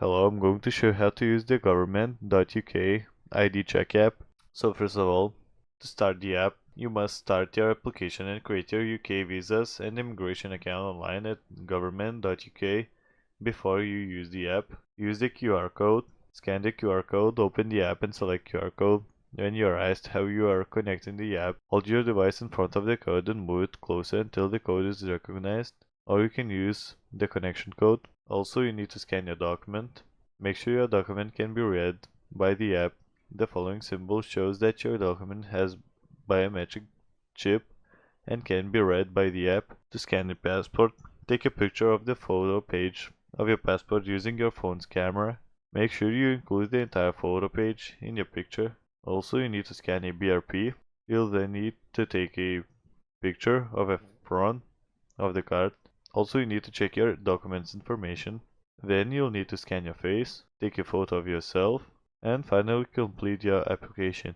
Hello, I'm going to show you how to use the government.uk ID check app. So first of all, to start the app, you must start your application and create your UK visas and immigration account online at government.uk before you use the app. Use the QR code, scan the QR code, open the app and select QR code. When you are asked how you are connecting the app, hold your device in front of the code and move it closer until the code is recognized, or you can use the connection code. Also, you need to scan your document. Make sure your document can be read by the app. The following symbol shows that your document has biometric chip and can be read by the app. To scan your passport, take a picture of the photo page of your passport using your phone's camera. Make sure you include the entire photo page in your picture. Also, you need to scan a BRP. You'll then need to take a picture of a front of the card. Also, you need to check your documents information. Then you'll need to scan your face, take a photo of yourself, and finally complete your application.